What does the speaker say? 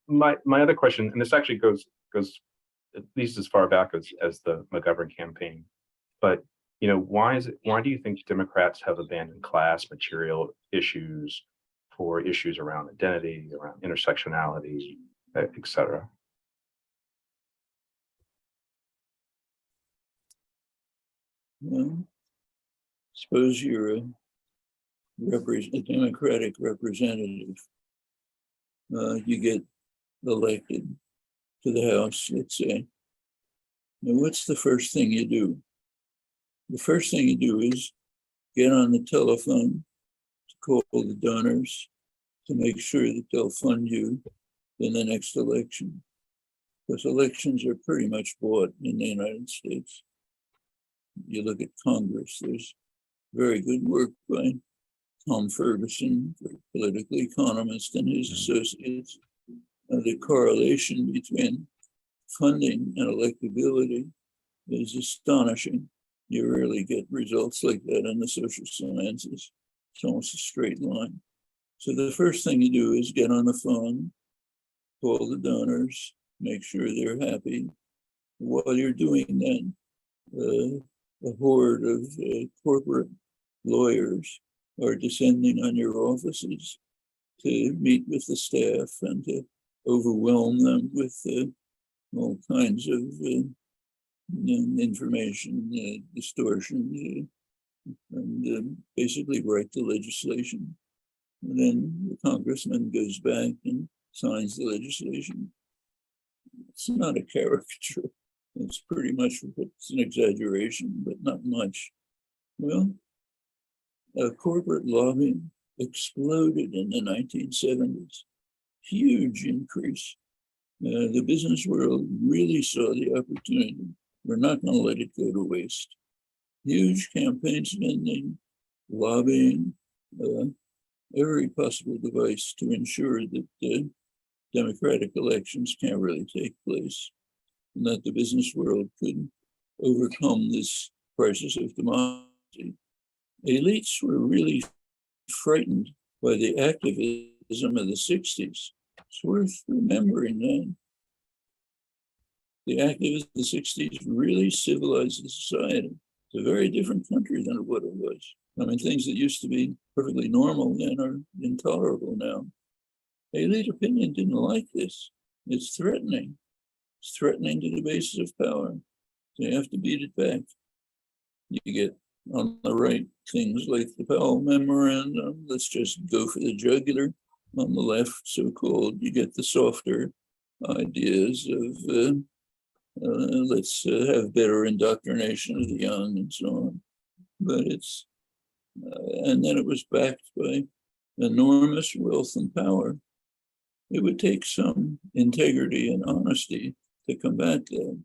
My other question, and this actually goes at least as far back as the McGovern campaign, but why do you think Democrats have abandoned class material issues for issues around identity, around intersectionality, et cetera? Well, suppose you're a Democratic representative. You get elected to the House, let's say. Now, what's the first thing you do? The first thing you do is get on the telephone to call the donors to make sure that they'll fund you in the next election. Because elections are pretty much bought in the United States. You look at Congress, there's very good work by Tom Ferguson, the political economist, and his associates. The correlation between funding and electability is astonishing. You rarely get results like that in the social sciences. It's almost a straight line. So the first thing you do is get on the phone, call the donors, make sure they're happy. While you're doing that, a horde of corporate lawyers are descending on your offices to meet with the staff and to overwhelm them with all kinds of information, distortion, and basically write the legislation. And then the congressman goes back and signs the legislation. It's not a caricature. It's pretty much, it's an exaggeration, but not much. Well, corporate lobbying exploded in the 1970s. Huge increase. The business world really saw the opportunity. We're not going to let it go to waste. Huge campaign spending, lobbying, every possible device to ensure that democratic elections can't really take place, and that the business world could overcome this crisis of democracy. Elites were really frightened by the activism of the 60s. It's worth remembering that. The activism of the 60s really civilized the society. It's a very different country than what it was. I mean, things that used to be perfectly normal then are intolerable now. Elite opinion didn't like this. It's threatening. It's threatening to the basis of power. So you have to beat it back. You get on the right things like the Powell Memorandum, let's just go for the jugular. On the left, so-called, you get the softer ideas of let's have better indoctrination of the young and so on. But it's, and then it was backed by enormous wealth and power. It would take some integrity and honesty to combat that.